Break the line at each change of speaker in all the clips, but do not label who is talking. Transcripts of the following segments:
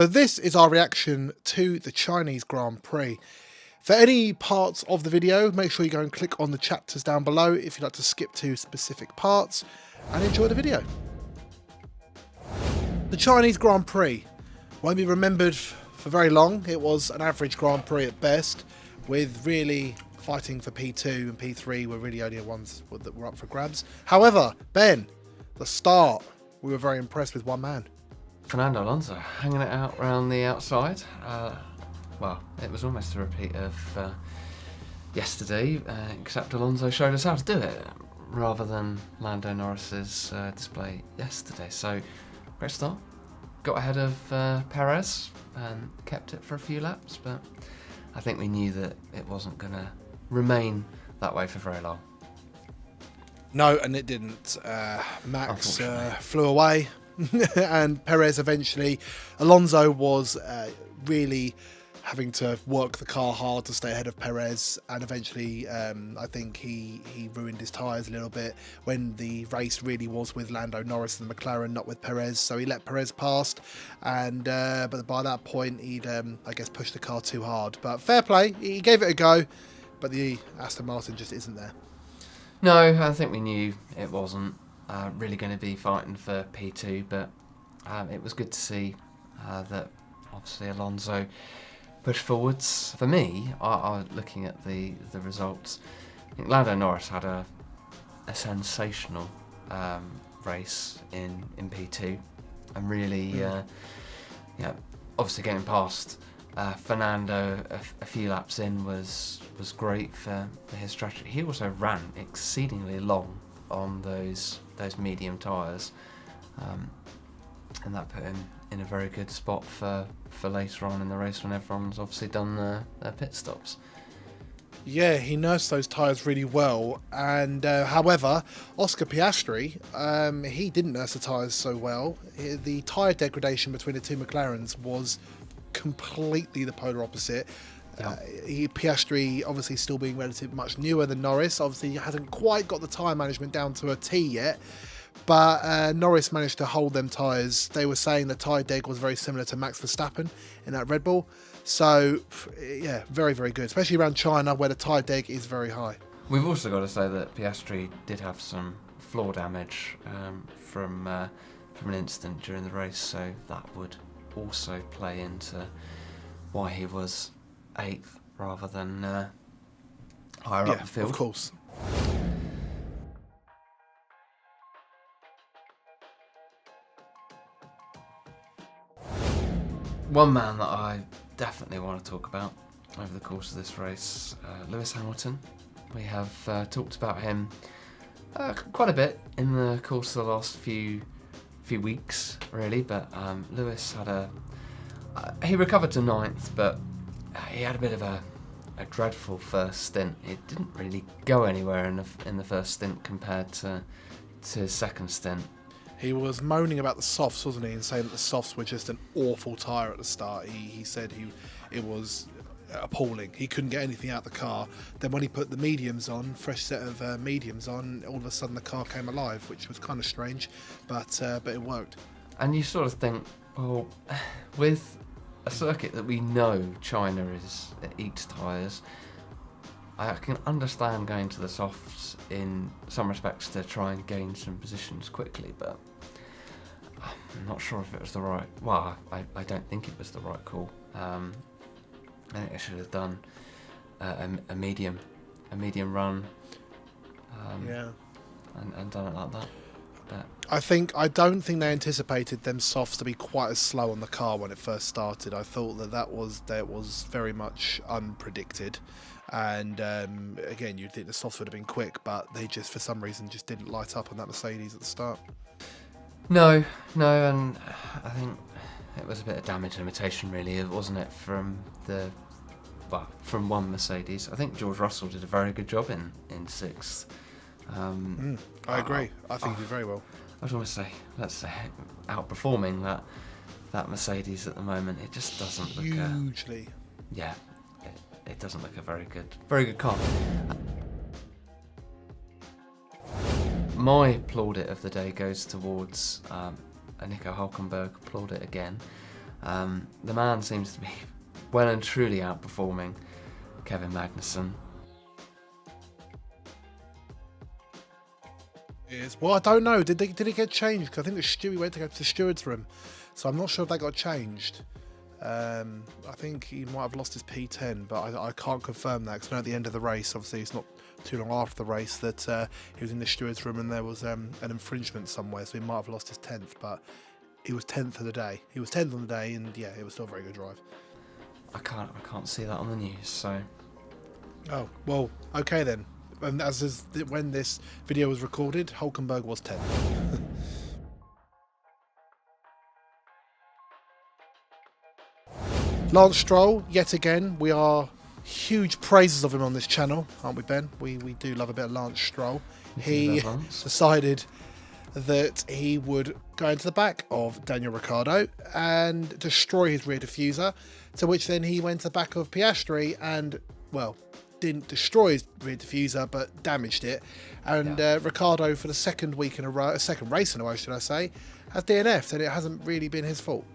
So this is our reaction to the Chinese Grand Prix. For any parts of the video, make sure you go and click on the chapters down below if you'd like to skip to specific parts, and enjoy the video. The Chinese Grand Prix won't be remembered for very long. It was an average Grand Prix at best, with really fighting for P2 and P3 were really only the ones that were up for grabs. However, Ben, the start, we were very impressed with one man.
Fernando Alonso hanging it out around the outside. Well, it was almost a repeat of yesterday, except Alonso showed us how to do it rather than Lando Norris's display yesterday. So, great start. Got ahead of Perez and kept it for a few laps, but I think we knew that it wasn't going to remain that way for very long.
No, and it didn't. Max flew away. And Perez eventually, Alonso was really having to work the car hard to stay ahead of Perez, and eventually I think he ruined his tyres a little bit when the race really was with Lando Norris and McLaren, not with Perez. So he let Perez past, and but by that point he'd I guess pushed the car too hard. But fair play, he gave it a go, but the Aston Martin just isn't there.
No, I think we knew it wasn't really going to be fighting for P2, but it was good to see that obviously Alonso pushed forwards. For me, I looking at the results, I think Lando Norris had a sensational race in P2, and really, obviously getting past Fernando a few laps in was great for his strategy. He also ran exceedingly long on those medium tyres, and that put him in a very good spot for later on in the race when everyone's obviously done their pit stops.
Yeah, he nursed those tyres really well, and however, Oscar Piastri, he didn't nurse the tyres so well. The tyre degradation between the two McLarens was completely the polar opposite. Piastri obviously still being relatively much newer than Norris, obviously hasn't quite got the tyre management down to a T yet, but Norris managed to hold them tyres. They were saying the tyre deg was very similar to Max Verstappen in that Red Bull, so yeah, very, very good, especially around China where the tyre deg is very high.
We've also got to say that Piastri did have some floor damage from an incident during the race, so that would also play into why he was 8th rather than higher up the field.
Of course.
One man that I definitely want to talk about over the course of this race, Lewis Hamilton. We have talked about him quite a bit in the course of the last few weeks, really, but Lewis had he recovered to 9th, but he had a bit of a dreadful first stint. It didn't really go anywhere in the first stint compared to his second stint.
He was moaning about the softs, wasn't he, and saying that the softs were just an awful tyre at the start. He said it was appalling. He couldn't get anything out of the car. Then when he put the mediums on, fresh set of mediums on, all of a sudden the car came alive, which was kind of strange, but it worked.
And you sort of think, well, with a circuit that we know China eats tyres, I can understand going to the softs in some respects to try and gain some positions quickly, but I'm not sure if it was the right. Well, I don't think it was the right call. I think I should have done a medium run, and done it like that. But
I don't think they anticipated them softs to be quite as slow on the car when it first started. I thought that was very much unpredicted, and again, you'd think the softs would have been quick, but they just for some reason just didn't light up on that Mercedes at the start.
No, and I think it was a bit of damage limitation, really, wasn't it, from one Mercedes. I think George Russell did a very good job in 6th.
I agree. I think he did very well.
I was going to say, let's say, outperforming that Mercedes at the moment. It just doesn't look
hugely.
It doesn't look a very good car. My plaudit of the day goes towards Nico Hülkenberg. Plaudit again. The man seems to be well and truly outperforming Kevin Magnussen.
Well, I don't know. Did it get changed? Because I think he went to go to the steward's room, so I'm not sure if that got changed. I think he might have lost his P10, but I can't confirm that because at the end of the race, obviously it's not too long after the race, that he was in the steward's room and there was an infringement somewhere, so he might have lost his 10th, but he was 10th of the day. He was 10th on the day, and yeah, it was still a very good drive.
I can't see that on the news, so...
Oh, well, okay then. And when this video was recorded, Hulkenberg was 10th. Lance Stroll, yet again, we are huge praisers of him on this channel, aren't we, Ben? We do love a bit of Lance Stroll. He decided that he would go into the back of Daniel Ricciardo and destroy his rear diffuser, to which then he went to the back of Piastri and, well, didn't destroy his rear diffuser but damaged it, and Ricciardo, for the second race in a row, should I say, has DNF'd, and it hasn't really been his fault.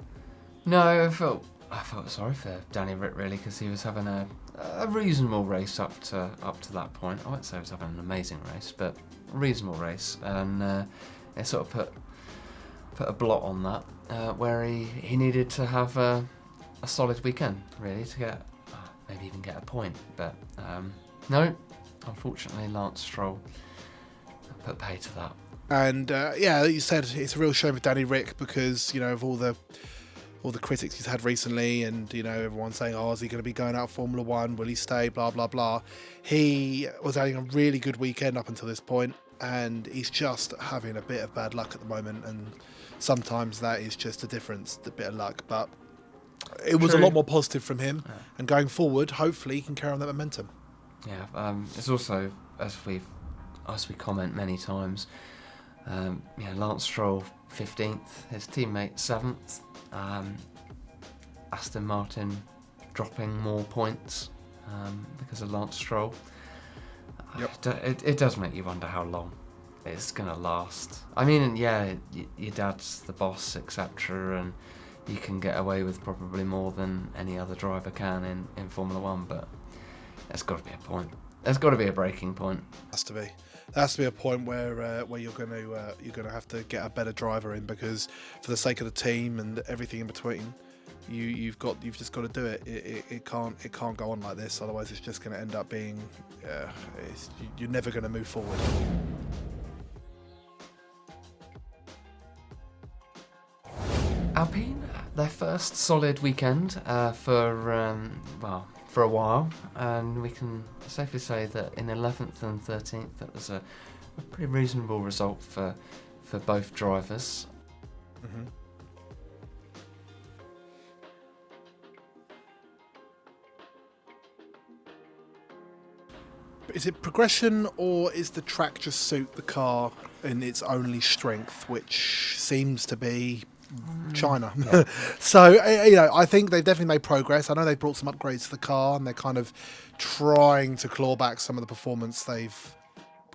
No, I felt sorry for Danny Rick, really, because he was having a reasonable race up to that point. I won't say he was having an amazing race, but a reasonable race, and it sort of put a blot on that, where he needed to have a solid weekend, really, to get maybe even get a point. But no, unfortunately, Lance Stroll put pay to that. And
yeah, like you said, it's a real shame for Danny Rick, because, you know, of all the critics he's had recently, and, you know, everyone's saying, oh, is he going to be going out Formula One? Will he stay? Blah, blah, blah. He was having a really good weekend up until this point, and he's just having a bit of bad luck at the moment, and sometimes that is just a difference, a bit of luck. But it was a lot more positive from him, and going forward, hopefully he can carry on that momentum.
Yeah, it's also, as we comment many times, Lance Stroll 15th, his teammate 7th, Aston Martin dropping more points because of Lance Stroll. Yep. It does make you wonder how long it's going to last. I mean, yeah, your dad's the boss, etc., and you can get away with probably more than any other driver can in Formula One, but there's got to be a point. There's got to be a breaking point.
There has to be a point where you're going to have to get a better driver in, because for the sake of the team and everything in between, you've just got to do it. It can't go on like this. Otherwise, it's just going to end up being you're never going to move forward.
Alpine, their first solid weekend for a while, and we can safely say that in 11th and 13th, that was a pretty reasonable result for both drivers.
Mm-hmm. Is it progression, or is the track just suit the car in its only strength, which seems to be China? Yeah. So, you know, I think they've definitely made progress. I know they've brought some upgrades to the car, and they're kind of trying to claw back some of the performance they've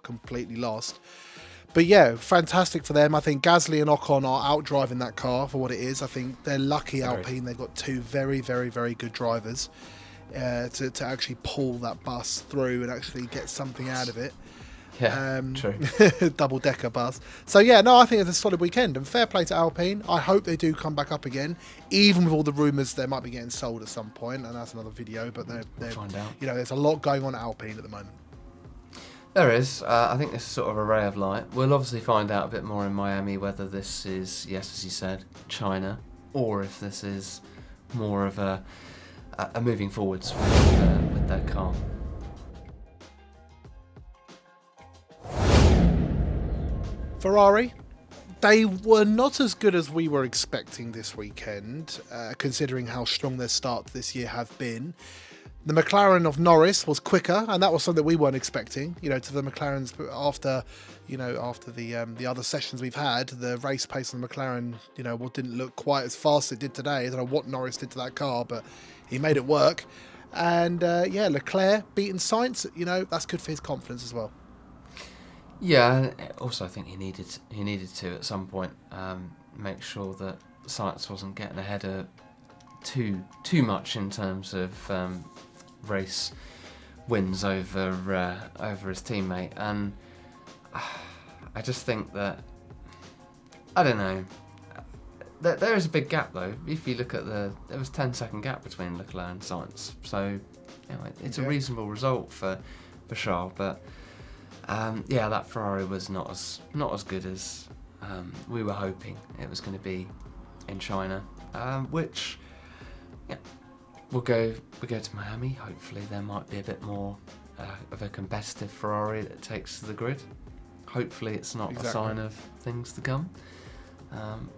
completely lost. But yeah, fantastic for them. I think Gasly and Ocon are out driving that car for what it is. I think they're lucky, Alpine. They've got two very, very, very good drivers to actually pull that bus through and actually get something out of it.
Yeah, true.
Double-decker bus. So yeah, no, I think it's a solid weekend, and fair play to Alpine. I hope they do come back up again, even with all the rumours they might be getting sold at some point, and that's another video. But
we'll find out.
You know, there's a lot going on at Alpine at the moment.
There is. I think this is sort of a ray of light. We'll obviously find out a bit more in Miami whether this is, yes, as you said, China, or if this is more of a moving forwards with their car.
Ferrari, they were not as good as we were expecting this weekend, considering how strong their start this year have been. The McLaren of Norris was quicker, and that was something we weren't expecting. You know, to the McLarens after the other sessions we've had, the race pace on the McLaren, you know, didn't look quite as fast as it did today. I don't know what Norris did to that car, but he made it work. And yeah, Leclerc beating Sainz, you know, that's good for his confidence as well.
Yeah, also I think he needed to at some point make sure that Sainz wasn't getting ahead too much in terms of race wins over his teammate, and I just think that, I don't know. There is a big gap though. If you look at there was 10-second gap between Leclerc and Sainz, so it's a reasonable result for Charles. But that Ferrari was not as good as we were hoping it was going to be in China. Which we'll go to Miami. Hopefully there might be a bit more of a competitive Ferrari that takes to the grid. Hopefully it's not a sign of things to come.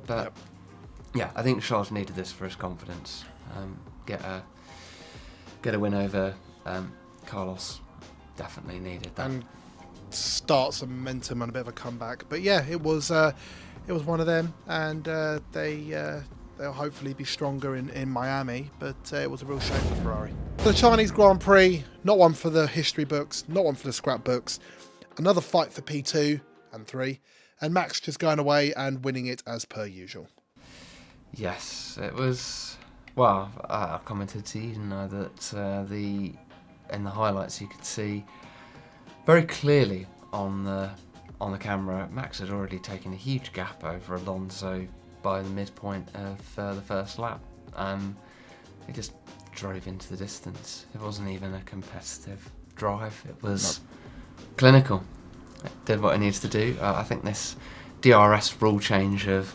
But I think Charles needed this for his confidence. Get a win over Carlos. Definitely needed that. And
start some momentum and a bit of a comeback. But yeah, it was one of them, and they'll hopefully be stronger in Miami. But it was a real shame for Ferrari. The Chinese Grand Prix, not one for the history books, not one for the scrapbooks. Another fight for P2 and 3, and Max just going away and winning it as per usual.
Yes, it was. Well, I commented to you, didn't I, that in the highlights you could see very clearly on the camera, Max had already taken a huge gap over Alonso by the midpoint of the first lap, and he just drove into the distance. It wasn't even a competitive drive. It was clinical. It did what it needs to do. I think this DRS rule change of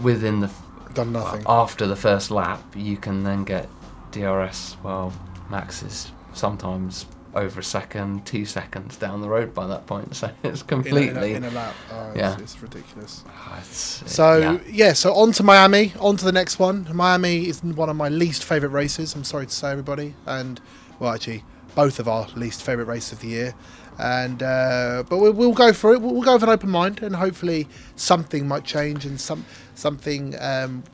within the
done nothing
after the first lap, you can then get DRS. Well, Max is sometimes over a second, 2 seconds down the road by that point, so it's completely
in a lap. It's ridiculous. So on to Miami, on to the next one. Miami is one of my least favourite races, I'm sorry to say, everybody, and well, actually both of our least favourite races of the year. And but we'll go for it. We'll go with an open mind, and hopefully something might change, and something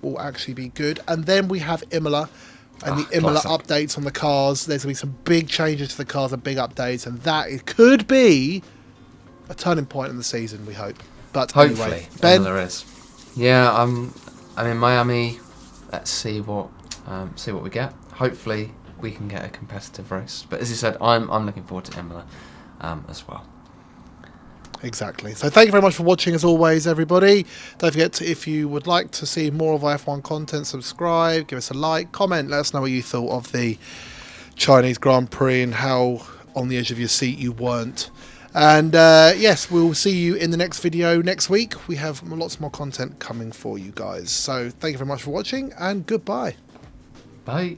will actually be good. And then we have Imola, and the Imola updates on the cars. There's going to be some big changes to the cars and big updates, and it could be a turning point in the season, we hope. But
hopefully,
anyway, Ben,
there is. Yeah, I'm in Miami. Let's see what we get. Hopefully, we can get a competitive race. But as you said, I'm looking forward to Imola as well.
Exactly. So thank you very much for watching, as always, everybody. Don't forget to, if you would like to see more of our F1 content, subscribe, give us a like, comment, let us know what you thought of the Chinese Grand Prix and how on the edge of your seat you weren't. And yes, we'll see you in the next video next week. We have lots more content coming for you guys. So thank you very much for watching, and goodbye.
Bye.